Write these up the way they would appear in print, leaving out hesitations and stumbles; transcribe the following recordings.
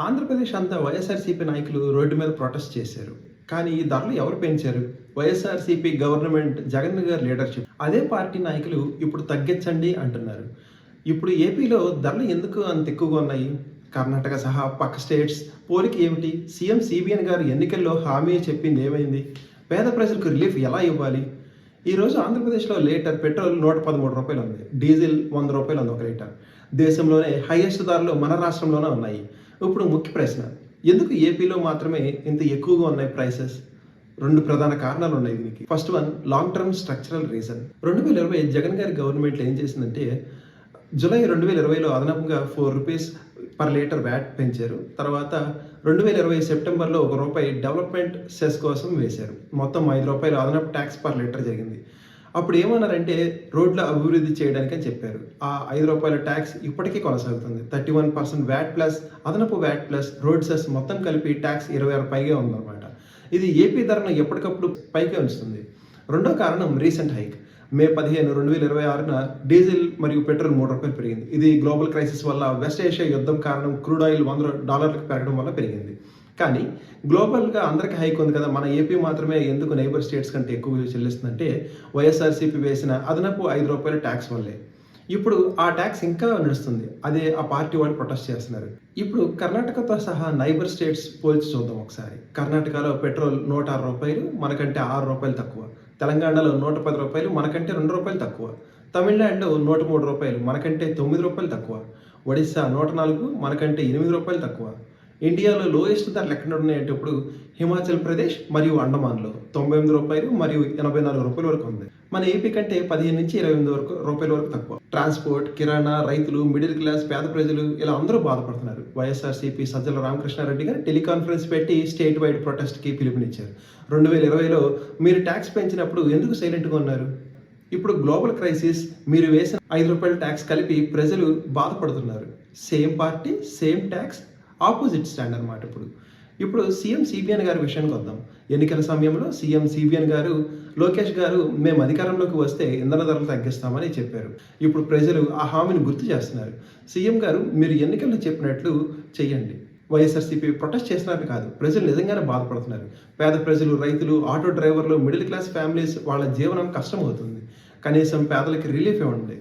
ఆంధ్రప్రదేశ్ అంతా వైఎస్ఆర్సీపీ నాయకులు రోడ్డు మీద ప్రొటెస్ట్ చేశారు. కానీ ఈ ధరలు ఎవరు పెంచారు? వైఎస్ఆర్సీపీ గవర్నమెంట్ జగన్ గారి లీడర్‌షిప్. అదే పార్టీ నాయకులు ఇప్పుడు తగ్గించండి అంటున్నారు. ఇప్పుడు ఏపీలో ధరలు ఎందుకు అంత ఎక్కువగా ఉన్నాయి? కర్ణాటక సహా పక్క స్టేట్స్ పోలిక ఏమిటి? సీఎం సీబీఎన్ గారు ఎన్నికల్లో హామీ చెప్పింది ఏమైంది? పేద ప్రజలకు రిలీఫ్ ఎలా ఇవ్వాలి? ఈరోజు ఆంధ్రప్రదేశ్‌లో లీటర్ పెట్రోల్ రూ. 113 ఉంది. డీజిల్ రూ. 100 ఉంది ఒక లీటర్. దేశంలోనే హైయెస్ట్ ధరలు మన రాష్ట్రంలోనే ఉన్నాయి. ఇప్పుడు ముఖ్య ప్రశ్న, ఎందుకు ఏపీలో మాత్రమే ఇంత ఎక్కువగా ఉన్నాయి ప్రైసెస్? 2 ప్రధాన కారణాలు ఉన్నాయి దీనికి. First one, long term structural reason. 2020 Jagan గారి గవర్నమెంట్ ఏం చేసిందంటే, జూలై 2020లో అదనపుగా ₹4 పర్ లీటర్ వ్యాట్ పెంచారు. తర్వాత 2020 సెప్టెంబర్లో ₹1 డెవలప్మెంట్ సెస్ కోసం వేశారు. మొత్తం ₹5 అదనపు ట్యాక్స్ పర్ లీటర్ జరిగింది. అప్పుడు ఏమన్నారంటే రోడ్ల అభివృద్ధి చేయడానికి అని చెప్పారు. ఆ ₹5 ట్యాక్స్ ఇప్పటికీ కొనసాగుతుంది. 31% వ్యాట్ ప్లస్ అదనపు వ్యాట్ ప్లస్ రోడ్ సెస్ మొత్తం కలిపి ట్యాక్స్ 26 పైగా ఉందన్నమాట. ఇది ఏపీ ధరను ఎప్పటికప్పుడు పైకే ఉంచుతుంది. రెండో కారణం రీసెంట్ హైక్. మే 15, 2026న డీజిల్ మరియు పెట్రోల్ ₹3 పెరిగింది. ఇది గ్లోబల్ క్రైసిస్ వల్ల వెస్ట్ ఏషియా యుద్ధం కారణం క్రూడ్ ఆయిల్ $100 పెరగడం వల్ల పెరిగింది. కానీ గ్లోబల్గా అందరికీ హైక్ ఉంది కదా, మన ఏపీ మాత్రమే ఎందుకు నైబర్ స్టేట్స్ కంటే ఎక్కువ చెల్లిస్తుందంటే వైఎస్ఆర్సీపీ వేసిన అదనపు ₹5 ట్యాక్స్ వల్లే. ఇప్పుడు ఆ ట్యాక్స్ ఇంకా నడుస్తుంది. అదే ఆ పార్టీ వాళ్ళు ప్రొటెస్ట్ చేస్తున్నారు. ఇప్పుడు కర్ణాటకతో సహా నైబర్ స్టేట్స్ పోల్చి చూద్దాం ఒకసారి. కర్ణాటకలో పెట్రోల్ ₹106, మనకంటే ₹6 తక్కువ. తెలంగాణలో ₹110, మనకంటే ₹2 తక్కువ. తమిళనాడులో ₹103, మనకంటే ₹9 తక్కువ. ఒడిశా 104, మనకంటే ₹8 తక్కువ. ఇండియాలో లోయెస్ట్ ధరలు ఎక్కడ ఉన్నాయంటే ఇప్పుడు హిమాచల్ ప్రదేశ్ మరియు అండమాన్లో ₹98 మరియు ₹84 వరకు ఉంది. మన ఏపీ కంటే 15 నుంచి ₹28 వరకు తక్కువ. ట్రాన్స్పోర్ట్, కిరాణా, రైతులు, మిడిల్ క్లాస్, పేద ప్రజలు ఇలా అందరూ బాధపడుతున్నారు. వైఎస్ఆర్సీపీ సజ్జల రామకృష్ణారెడ్డి గారు టెలికాన్ఫరెన్స్ పెట్టి స్టేట్ వైడ్ ప్రొటెస్ట్కి పిలుపునిచ్చారు. 2020లో మీరు ట్యాక్స్ పెంచినప్పుడు ఎందుకు సైలెంట్గా ఉన్నారు? ఇప్పుడు గ్లోబల్ క్రైసిస్, మీరు వేసిన ₹5 ట్యాక్స్ కలిపి ప్రజలు బాధపడుతున్నారు. Same party same tax, opposite stand అనమాట. ఇప్పుడు సీఎం సీబీఎన్ గారి విషయానికి వద్దాం. ఎన్నికల సమయంలో సీఎం సీబీఎన్ గారు, లోకేష్ గారు మేము అధికారంలోకి వస్తే ఇంధన ధరలు తగ్గిస్తామని చెప్పారు. ఇప్పుడు ప్రజలు ఆ హామీని గుర్తు చేస్తున్నారు. సీఎం గారు మీరు ఎన్నికల్లో చెప్పినట్లు చెయ్యండి. వైఎస్ఆర్సీపీ ప్రొటెస్ట్ చేస్తున్నట్టు కాదు, ప్రజలు నిజంగానే బాధపడుతున్నారు. పేద ప్రజలు, రైతులు, ఆటో డ్రైవర్లు, మిడిల్ క్లాస్ ఫ్యామిలీస్ వాళ్ళ జీవనం కష్టమవుతుంది. కనీసం పేదలకి రిలీఫ్ ఇవ్వండి.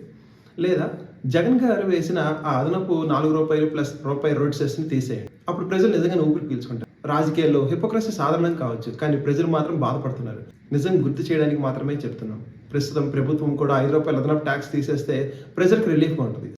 లేదా జగన్ గారు వేసిన ఆ అదనపు ₹4 ప్లస్ రూపాయి రోడ్ సెస్ని తీసేయండి. అప్పుడు ప్రజలు నిజంగా ఊపిరి పీల్చుకుంటారు. రాజకీయాల్లో హిపోక్రసీ సాధారణం కావచ్చు, కానీ ప్రజలు మాత్రం బాధపడుతున్నారు. నిజం గుర్తు చేయడానికి మాత్రమే చెప్తున్నాం. ప్రస్తుతం ప్రభుత్వం కూడా ₹5 అదనపు ట్యాక్స్ తీసేస్తే ప్రజలకు రిలీఫ్గా ఉంటుంది.